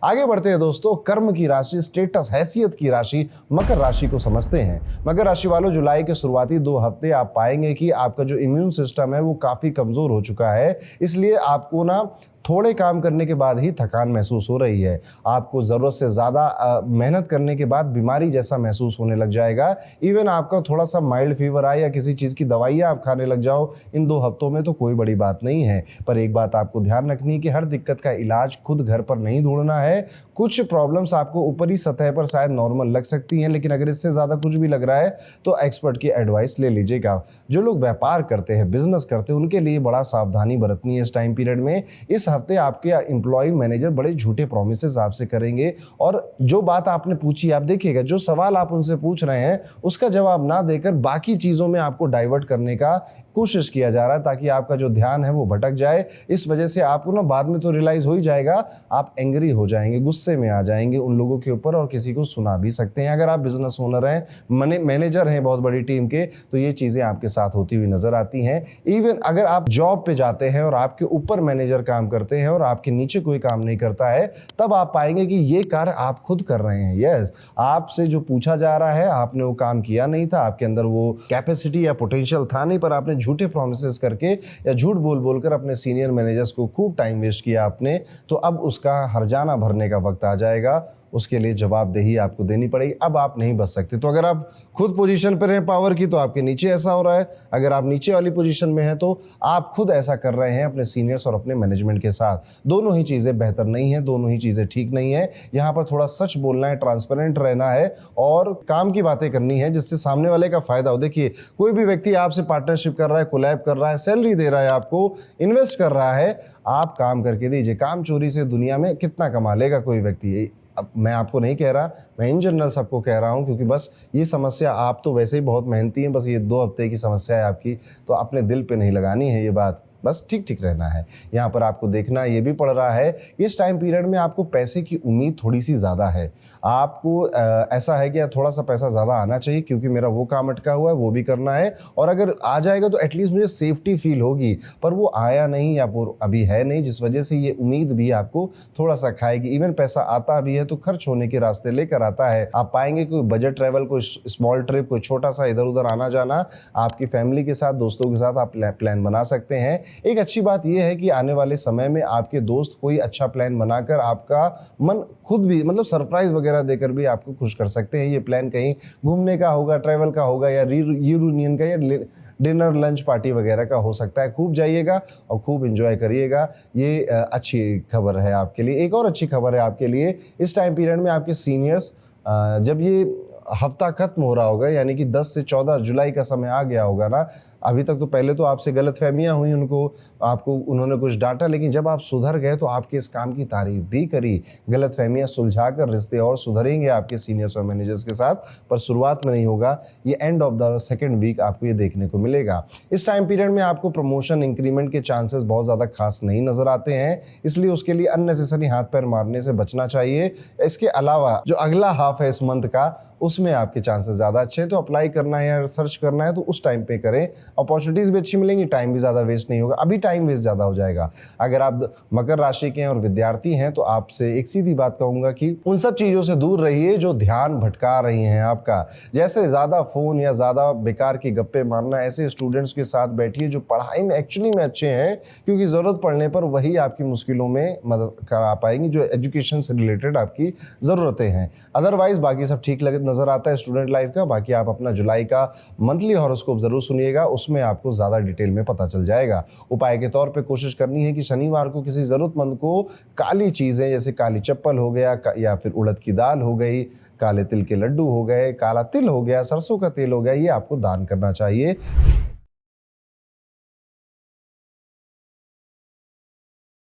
आगे बढ़ते हैं दोस्तों। कर्म की राशि, स्टेटस, हैसियत की राशि मकर राशि को समझते हैं। मकर राशि वालों, जुलाई के शुरुआती 2 हफ्ते आप पाएंगे कि आपका जो इम्यून सिस्टम है वो काफी कमजोर हो चुका है। इसलिए आपको ना थोड़े काम करने के बाद ही थकान महसूस हो रही है। आपको जरूरत से ज्यादा मेहनत करने के बाद बीमारी जैसा महसूस होने लग जाएगा। इवन आपका थोड़ा सा माइल्ड फीवर आए या किसी चीज की दवाइयां आप खाने लग जाओ इन 2 हफ्तों में तो कोई बड़ी बात नहीं है। पर एक बात आपको ध्यान रखनी है कि हर दिक्कत का इलाज खुद घर पर नहीं ढूंढना है। कुछ प्रॉब्लम्स आपको ऊपरी सतह पर शायद नॉर्मल लग सकती हैं, लेकिन अगर इससे ज्यादा कुछ भी लग रहा है तो एक्सपर्ट की एडवाइस ले लीजिएगा। जो लोग व्यापार करते हैं, बिजनेस करते हैं, उनके लिए बड़ा सावधानी बरतनी है इस टाइम पीरियड में। इस हफ्ते आपके एम्प्लॉय मैनेजर बड़े झूठे प्रोमिसेस आपसे करेंगे और जो बात आपने पूछी, आप देखिएगा जो सवाल आप उनसे पूछ रहे हैं उसका जवाब ना देकर बाकी चीजों में आपको डाइवर्ट करने का कोशिश किया जा रहा है ताकि आपका जो ध्यान है वो भटक जाए। इस वजह से आपको ना बाद में तो रियलाइज हो ही जाएगा, आप एंग्री हो जाएंगे, गुस्से में आ जाएंगे उन लोगों के ऊपर और किसी को सुना भी सकते हैं। अगर आप बिजनेस ओनर हैं, मैनेजर हैं बहुत बड़ी टीम के, तो ये चीजें आपके साथ होती हुई नजर आती हैं। इवन अगर आप जॉब पे जाते हैं और आपके ऊपर मैनेजर काम करते हैं और आपके नीचे कोई काम नहीं करता है, तब आप पाएंगे कि ये कार्य आप खुद कर रहे हैं। यस, आपसे जो पूछा जा रहा है आपने वो काम किया नहीं था, आपके अंदर वो कैपेसिटी या पोटेंशियल था नहीं, पर आपने झूठे प्रोमिसेस करके या झूठ बोल बोलकर अपने सीनियर मैनेजर्स को खूब टाइम वेस्ट किया आपने। तो अब उसका हर्जाना भरने का वक्त आ जाएगा, उसके लिए जवाबदेही आपको देनी पड़ेगी। अब आप नहीं बच सकते। तो अगर आप खुद पोजीशन पर हैं पावर की तो आपके नीचे ऐसा हो रहा है, अगर आप नीचे वाली पोजीशन में हैं तो आप खुद ऐसा कर रहे हैं अपने सीनियर्स और अपने मैनेजमेंट के साथ। दोनों ही चीजें बेहतर नहीं है, दोनों ही चीजें ठीक नहीं है। यहाँ पर थोड़ा सच बोलना है, ट्रांसपेरेंट रहना है और काम की बातें करनी है जिससे सामने वाले का फायदा हो। देखिए, कोई भी व्यक्ति आपसे पार्टनरशिप कर रहा है, कोलैब कर रहा है, सैलरी दे रहा है, आपको इन्वेस्ट कर रहा है, आप काम करके दीजिए। काम चोरी से दुनिया में कितना कमा लेगा कोई व्यक्ति? अब मैं आपको नहीं कह रहा, मैं इन जनरल सबको कह रहा हूं, क्योंकि बस ये समस्या, आप तो वैसे ही बहुत मेहनती हैं, बस ये 2 हफ्ते की समस्या है आपकी, तो अपने दिल पे नहीं लगानी है ये बात, बस ठीक ठीक रहना है। यहाँ पर आपको देखना ये भी पड़ रहा है कि इस टाइम पीरियड में आपको पैसे की उम्मीद थोड़ी सी ज़्यादा है। आपको ऐसा है कि थोड़ा सा पैसा ज़्यादा आना चाहिए क्योंकि मेरा वो काम अटका हुआ है, वो भी करना है, और अगर आ जाएगा तो एटलीस्ट मुझे सेफ्टी फील होगी। पर वो आया नहीं या वो अभी है नहीं, जिस वजह से ये उम्मीद भी आपको थोड़ा सा खाएगी। इवन पैसा आता भी है तो खर्च होने के रास्ते लेकर आता है। आप पाएंगे कोई बजट ट्रैवल, कोई स्मॉल ट्रिप, कोई छोटा सा इधर उधर आना जाना आपकी फैमिली के साथ, दोस्तों के साथ आप प्लान बना सकते हैं। एक अच्छी बात यह है कि आने वाले समय में आपके दोस्त कोई अच्छा प्लान बनाकर आपका मन खुद भी, मतलब सरप्राइज वगैरह देकर भी आपको खुश कर सकते हैं। ये प्लान कहीं घूमने का होगा, ट्रैवल का होगा, या रीयूनियन का, या डिनर लंच पार्टी वगैरह का हो सकता है। खूब जाइएगा और खूब एंजॉय करिएगा। ये अच्छी खबर है आपके लिए। एक और अच्छी खबर है आपके लिए, इस टाइम पीरियड में आपके सीनियर्स, जब ये हफ्ता खत्म हो रहा होगा, यानी कि 10 से 14 जुलाई का समय आ गया होगा ना, अभी तक तो पहले तो आपसे गलतफहमियां हुई, आपको उन्होंने कुछ डांटा, लेकिन जब आप सुधर गए तो आपके इस काम की तारीफ भी करी। गलतफहमियां सुलझाकर रिश्ते और सुधरेंगे आपके सीनियर्स और मैनेजर्स के साथ, पर शुरुआत में नहीं होगा, ये end of the second week आपको ये देखने को मिलेगा। इस टाइम पीरियड में आपको प्रमोशन, इंक्रीमेंट के चांसेस बहुत ज्यादा खास नहीं नजर आते हैं, इसलिए उसके लिए अननेसेसरी हाथ पैर मारने से बचना चाहिए। इसके अलावा जो अगला हाफ है इस मंथ का, उसमें आपके चांसेस ज्यादा अच्छे हैं, तो अप्लाई करना है या सर्च करना है तो उस टाइम पे करें। अपॉर्चुनिटीज भी अच्छी मिलेंगी, टाइम भी ज्यादा वेस्ट नहीं होगा। अभी टाइम वेस्ट ज्यादा हो जाएगा। अगर आप मकर राशि के हैं और विद्यार्थी हैं तो आपसे एक सीधी बात कहूंगा कि उन सब चीजों से दूर रहिए जो ध्यान भटका रही हैं आपका, जैसे ज्यादा फोन या ज्यादा बेकार की गप्पे मारना। ऐसे स्टूडेंट्स के साथ बैठिए जो पढ़ाई में एक्चुअली में अच्छे हैं, क्योंकि जरूरत पड़ने पर वही आपकी मुश्किलों में मदद करा पाएंगी, जो एजुकेशन से रिलेटेड आपकी जरूरतें हैं। अदरवाइज बाकी सब ठीक नजर आता है स्टूडेंट लाइफ का। बाकी आप अपना जुलाई का मंथली हॉरोस्कोप जरूर सुनिएगा, उसमें आपको ज्यादा डिटेल में पता चल जाएगा। उपाय के तौर पे कोशिश करनी है कि शनिवार को किसी जरूरतमंद को काली चीजें, जैसे काली चप्पल हो गया, या फिर उड़द की दाल हो गई, काले तिल के लड्डू हो गए, काला तिल हो गया, सरसों का तेल हो गया, ये आपको दान करना चाहिए।